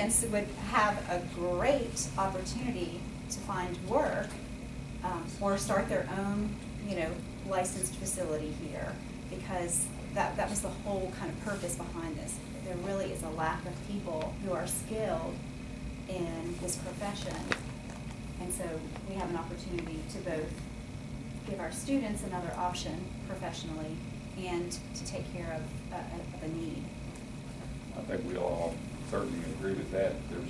Students would have a great opportunity to find work or start their own, licensed facility here, because that was the whole kind of purpose behind this. There really is a lack of people who are skilled in this profession, and so we have an opportunity to both give our students another option professionally and to take care of a need. I think we all certainly agree with that. There's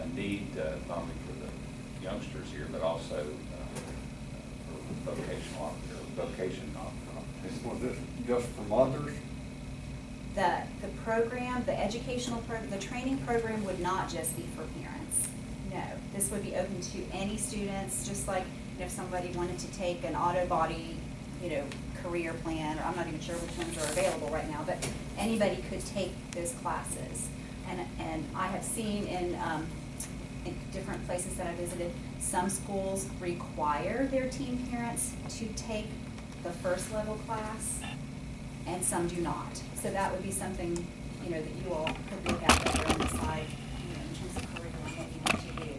a need not only for the youngsters here, but also for vocational opportunities. Was this just for mothers? The program, the educational program, the training program would not just be for parents. No, this would be open to any students, just like if somebody wanted to take an auto body, career plan, or I'm not even sure which ones are available right now, but anybody could take those classes. And I have seen in different places that I visited, some schools require their teen parents to take the first level class, and some do not. So that would be something, that you all could look at later and decide, in terms of curriculum, what you want to do.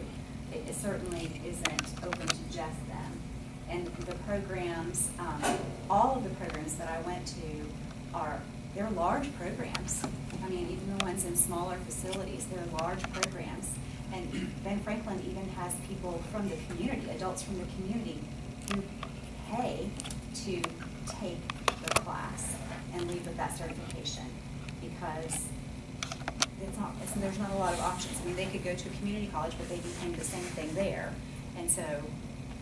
It certainly isn't open to just them. And the programs, all of the programs that I went to they're large programs. I mean, even the ones in smaller facilities, they're large programs. And Ben Franklin even has people from the community, adults from the community, who pay to take the class and leave with that certification, because there's not a lot of options. I mean, they could go to a community college, but they'd be paying the same thing there. And so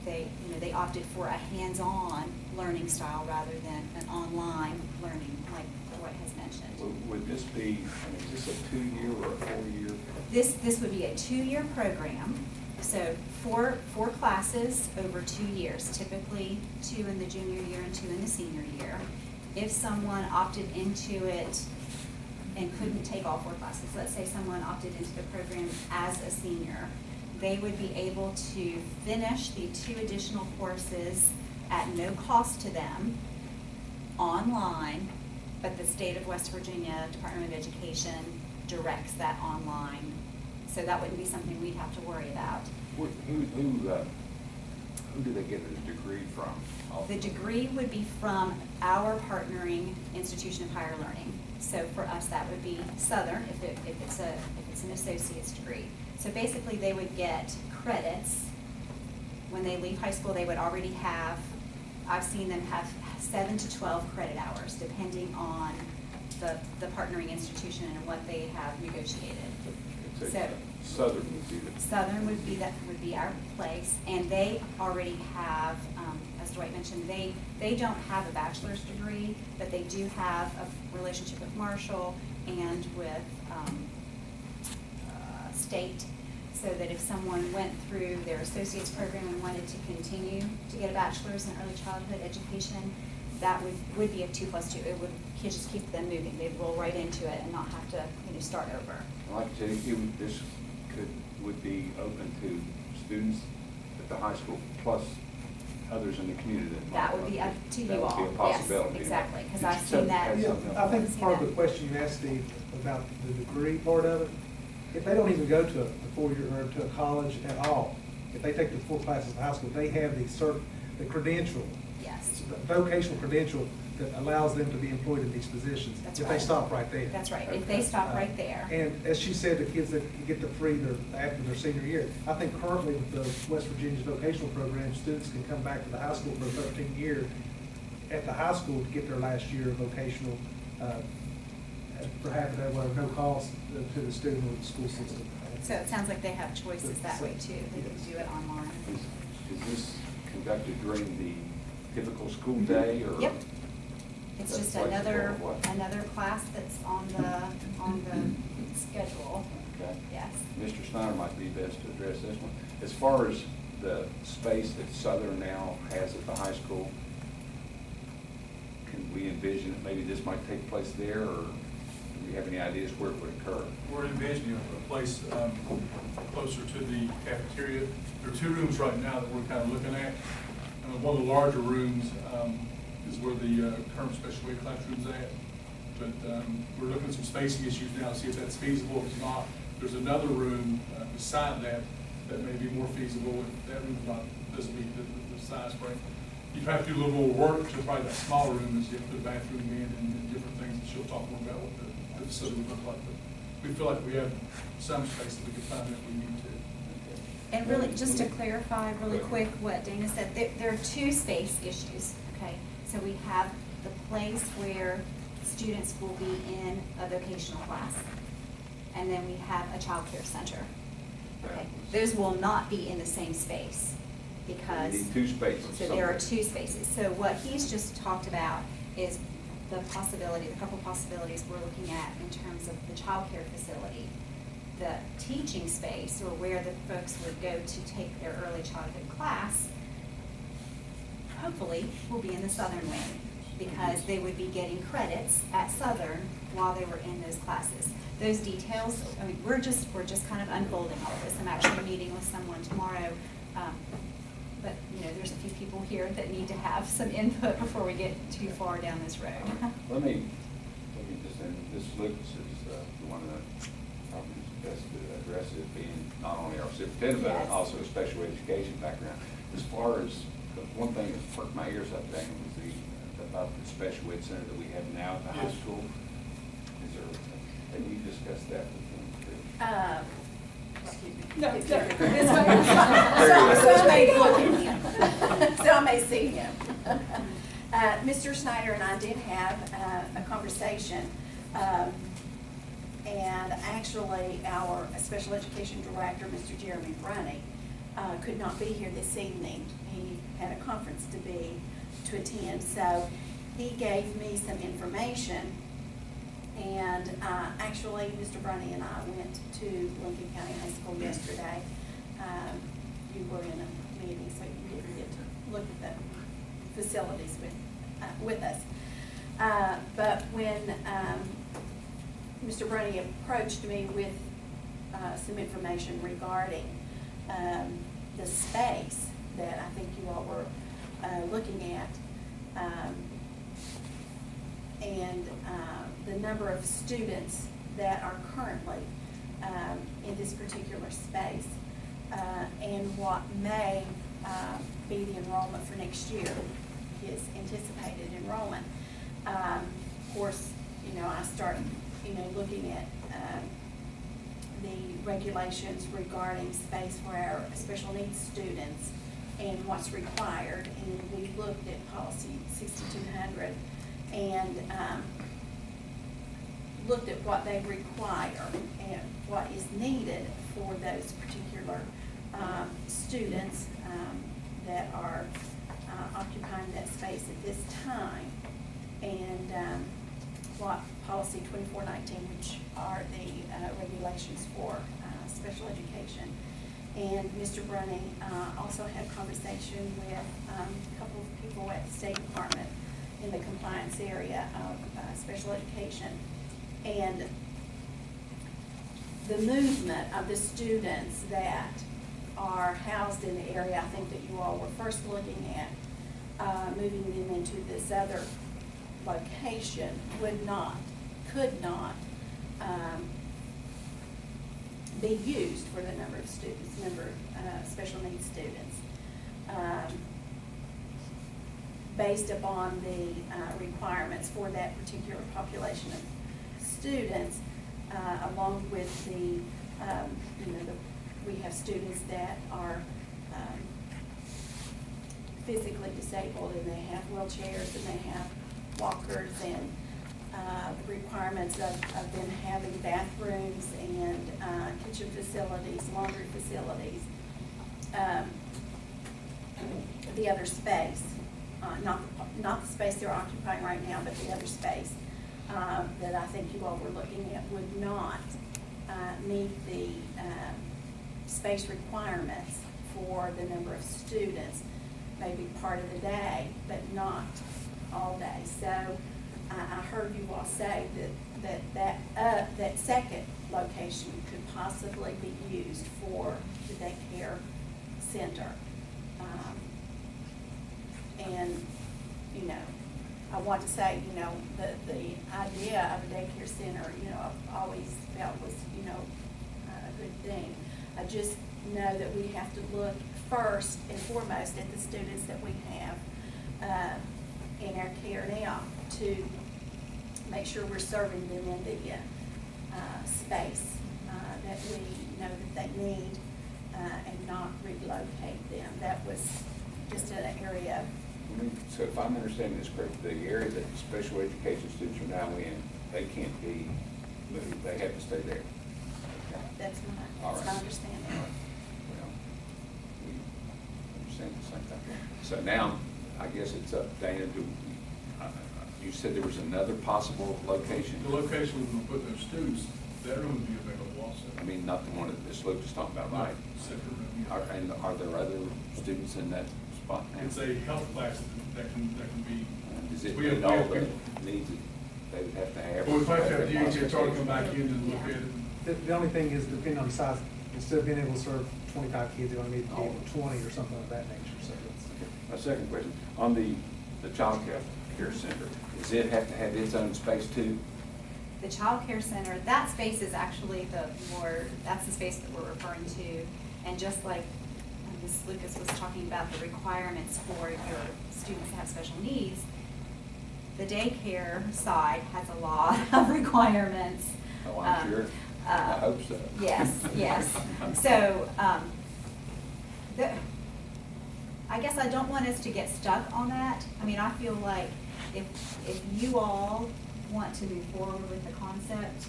they opted for a hands-on learning style rather than an online learning, like Roy has mentioned. Would this be, is this a 2-year or a 4-year? This would be a 2-year program. So four classes over 2 years, typically 2 in the junior year and 2 in the senior year. If someone opted into it and couldn't take all 4 classes, let's say someone opted into the program as a senior, they would be able to finish the 2 additional courses at no cost to them online, but the state of West Virginia Department of Education directs that online. So that wouldn't be something we'd have to worry about. Who do they get a degree from? The degree would be from our partnering institution of higher learning. So for us, that would be Southern if it's an associate's degree. So basically, they would get credits when they leave high school. They would already have, I've seen them have 7 to 12 credit hours, depending on the partnering institution and what they have negotiated. So Southern would be would be our place, and they already have, as Dwight mentioned, they don't have a bachelor's degree, but they do have a relationship with Marshall and with State, so that if someone went through their associate's program and wanted to continue to get a bachelor's in early childhood education, that would be a 2+2. It would just keep them moving. They'd roll right into it and not have to start over. Like I said, this would be open to students at the high school plus others in the community. That would be up to you all. That would be a possibility. Yes, exactly, because I've seen that. Yeah, I think part of the question you asked, Steve, about the degree part of it, if they don't even go to a 4-year or to a college at all, if they take the 4 classes in high school, they have the credential, Yes. the vocational credential that allows them to be employed in these positions. That's if right. they stop right there. That's right, if they stop right there. And as she said, the kids that get the free after their senior year. I think currently with the West Virginia's vocational program, students can come back to the high school for a 13-year at the high school to get their last year of vocational for half of that, no cost to the student or the school system. So it sounds like they have choices that way too. They can do it online. Is this conducted during the typical school day, or? Yep. It's That's just flexible or another what? class that's on the schedule. Okay. Yes. Mr. Snyder might be best to address this one. As far as the space that Southern now has at the high school, can we envision that maybe this might take place there, or do we have any ideas where it would occur? We're envisioning a place closer to the cafeteria. There are 2 rooms right now that we're kind of looking at. One of the larger rooms is where the current special ed classroom's at. But we're looking at some spacing issues now to see if that's feasible. If it's not, There's another room beside that that may be more feasible, if that room's not, doesn't meet the size frame. You'd have to do a little more work to probably that smaller room, as you have to put a bathroom in and different things, and she'll talk more about what the facility would look like. But we feel like we have some space that we can find if we need to. And really, just to clarify really quick what Dana said, there are two space issues, okay? So we have the place where students will be in a vocational class, and then we have a child care center. Okay, those will not be in the same space because. We need two spaces. So there are two spaces. So what he's just talked about is the possibility, the couple possibilities we're looking at in terms of the child care facility. The teaching space, or where the folks would go to take their early childhood class, hopefully will be in the Southern wing, because they would be getting credits at Southern while they were in those classes. Those details, I mean, we're just kind of unfolding all of this. I'm actually meeting with someone tomorrow, but you know, there's a few people here that need to have some input before we get too far down this road. Let me just, and Ms. Lucas is the one that probably is best to address it, being not only our superintendent, but Yes. also a special education background. As far as, the one thing that perked my ears up, Dana, was about the special ed center that we have now at the high Yes. school. Is there, have you discussed that with them? Excuse me. No, This no. way. So I may look at him. So I may see him. Mr. Snyder and I did have a conversation. And actually, our special education director, Mr. Jeremy Brunny, could not be here this evening. He had a conference to attend. So he gave me some information. And actually, Mr. Brunny and I went to Lincoln County High School yesterday. You were in a meeting, so you didn't get to look at the facilities with us. But when Mr. Brunny approached me with some information regarding the space that I think you all were looking at, and the number of students that are currently in this particular space, and what may be the enrollment for next year, his anticipated enrollment. Of course, you know, I start, you know, looking at the regulations regarding space for our special needs students and what's required. And we looked at policy 6200 and looked at what they require and what is needed for those particular students that are occupying that space at this time. And what policy 2419, which are the regulations for special education. And Mr. Brunny also had conversation with a couple of people at the State Department in the compliance area of special education. And the movement of the students that are housed in the area, I think that you all were first looking at, moving them into this other location could not be used for the number of students, special needs students. Based upon the requirements for that particular population of students, along with the, we have students that are physically disabled, and they have wheelchairs, and they have walkers, and the requirements of them having bathrooms and kitchen facilities, laundry facilities. The other space, not the space they're occupying right now, but the other space that I think you all were looking at would not meet the space requirements for the number of students, maybe part of the day, but not all day. So I heard you all say that second location could possibly be used for the daycare center. And, you know, I want to say, you know, the idea of a daycare center, you know, I've always felt was, you know, good thing. I just know that we have to look first and foremost at the students that we have in our care now to make sure we're serving them in the space that we know that they need and not relocate them. That was just an area So if I'm understanding this correctly, the area that the special education students are now in, they can't be moved, they have to stay there. that's All my right. understanding. Well, we understand the same thing. So now, I guess it's up, Dana, you said there was another possible location? The location we're gonna put those students, that room would be available also. I mean, not the one that Ms. Luke is talking about, right? Separate room, yeah. And are there other students in that spot now? It's a health class that can be. Does it we have- meet all we the have- needs that they would have to have? Well, we might have DHHR come back in and look at it. The only thing is, depending on the size, instead of being able to serve 25 kids, they only need to be able to 20 or something of that nature, so it's. Okay. My second question, on the child care center, does it have to have its own space too? The child care center, that space is actually that's the space that we're referring to. And just like Ms. Lucas was talking about the requirements for your students that have special needs, the daycare side has a lot of requirements. Oh, I'm sure. I hope so. Yes, yes. So, I guess I don't want us to get stuck on that. I mean, I feel like if you all want to move forward with the concept,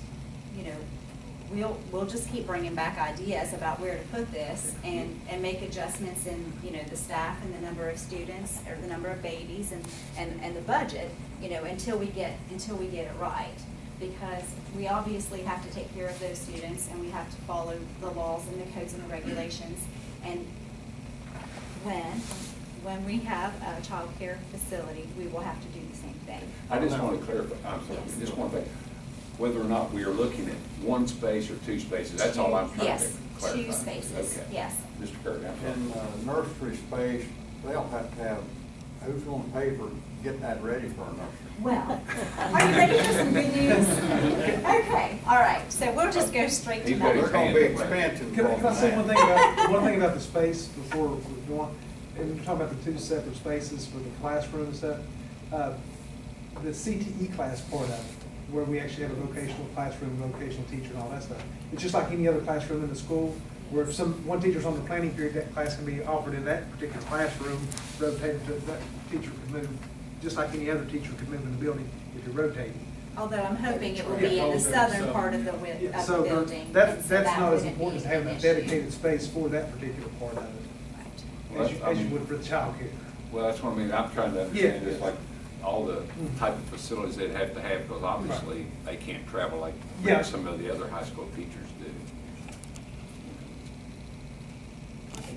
you know, we'll just keep bringing back ideas about where to put this and make adjustments in, you know, the staff and the number of students or the number of babies and the budget, you know, until we get it right. Because we obviously have to take care of those students and we have to follow the laws and the codes and the regulations. And when we have a child care facility, we will have to do the same thing. I just want to clarify, I'm sorry, Yes. just one thing. Whether or not we are looking at one space or two spaces, that's all I'm trying to Yes, clarify. 2 spaces, Okay. yes. Mr. Kirk, I'm sorry. In nursery space, they'll have to have, who's gonna pay for getting that ready for a nursery? Well, are you ready for some good news? Okay, all right, so we'll just go straight to He's got his There's numbers. gonna be expenses Can involved I say in one that. thing about the space before we go on? And we're talking about the 2 separate spaces for the classroom and stuff. The CTE class part of it, where we actually have a vocational classroom, vocational teacher and all that stuff. It's just like any other classroom in the school, where if one teacher's on the planning period, that class can be offered in that particular classroom, rotated to, that teacher could move, just like any other teacher could move in the building if you're rotating. Although I'm hoping it will be in the southern part of the Yeah, of so the building. that's and so that not as wouldn't important as be having an a issue. dedicated space for that particular part of it, Right. as you would for the childcare. Well, that's what I mean, I'm trying to understand, Yeah. just like all the Mhm. type of facilities they'd have to have, because obviously they can't travel like Yeah. some of the other high school teachers do.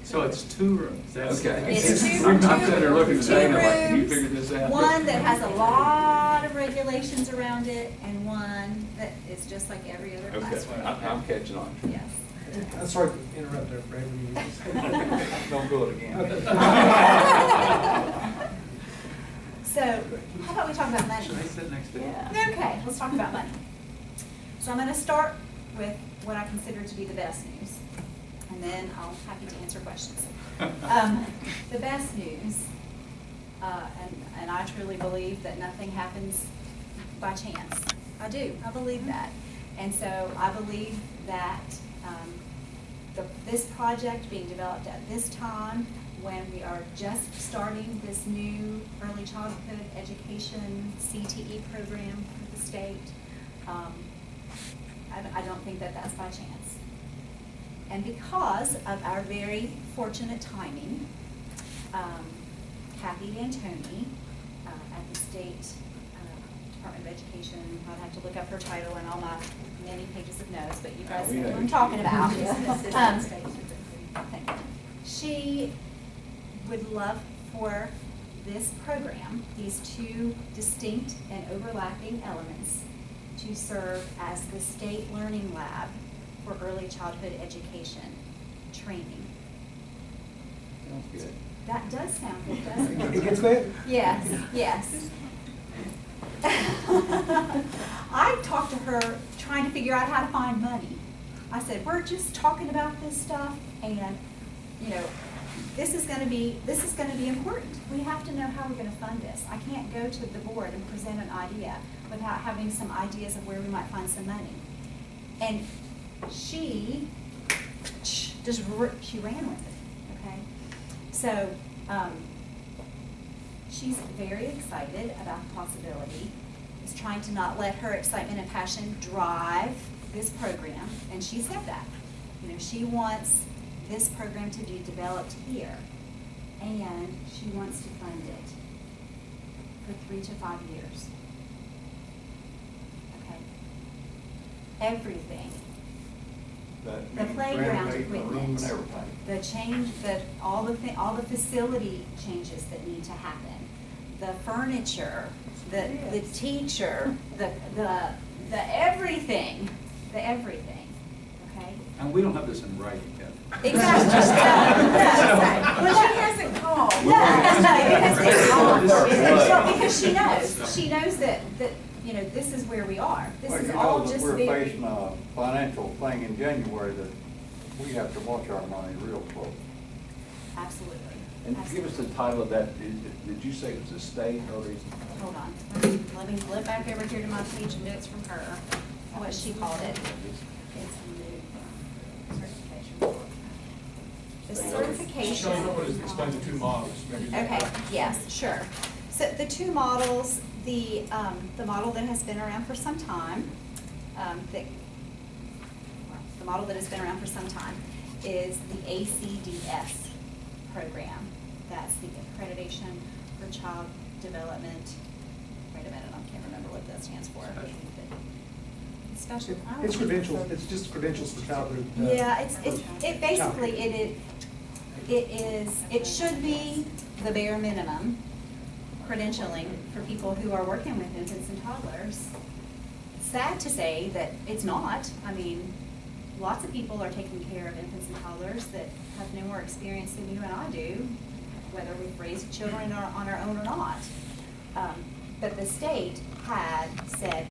So it's 2 rooms. That's- Okay. It's two I'm sitting there looking at two Dana like, can you rooms, figure this out? one that has a lot of regulations around it, and one that is just like every other Okay, classroom. I'm catching on. Yes. I'm sorry to interrupt there, Brad. when you- Don't do it again. So, how about we talk about money? Should I sit next to you? Okay, let's talk about money. So I'm gonna start with what I consider to be the best news, and then I'll be happy to answer questions. The best news, and I truly believe that nothing happens by chance. I do, I believe that. And so I believe that this project being developed at this time, when we are just starting this new early childhood education CTE program for the state, I don't think that that's by chance. And because of our very fortunate timing, Kathy D'Antoni at the State Department of Education, I'd have to look up her title and all my many pages of notes, but you guys we know know what who I'm she talking is. about. Assistant State Thank you. She would love for this program, these 2 distinct and overlapping elements, to serve as the state learning lab for early childhood education training. Sounds good. That does sound good, doesn't It it? gets better? Yes, yes. I talked to her trying to figure out how to find money. I said, we're just talking about this stuff, and, you know, this is gonna be important. We have to know how we're gonna fund this. I can't go to the board and present an idea without having some ideas of where we might find some money. And she she ran with it, okay? So, she's very excited about the possibility, is trying to not let her excitement and passion drive this program, and she said that. You know, she wants this program to be developed here, and she wants to fund it for 3 to 5 years. Okay? Everything. That The means playground renovating the room equipment, and everything. the change, all the facility changes that need to happen, the furniture, the teacher, the everything, okay? And we don't have this in writing, Kathy. Exactly. Well, she hasn't called. No, because she knows that, you know, this is where we are. This Well, is you all know that just we're very. facing a financial thing in January that we have to watch our money real close. Absolutely. And give us the title of that, did you say it was a state or is? Hold on, let me flip back over here to my page of notes from her, what she called it. The certification. Showing up what is, explain the two models, maybe. Okay, yes, sure. So the two models, the model that has been around for some time, the model that has been around for some time is the ACDS program. That's the Accreditation for Child Development. Wait a minute, I can't remember what that stands for. Special. I don't It's know. credentials, it's just credentials for childhood. Yeah, it basically, it should be the bare minimum credentialing for people who are working with infants and toddlers. Sad to say that it's not. I mean, lots of people are taking care of infants and toddlers that have no more experience than you and I do, whether we've raised children on our own or not. But the state had said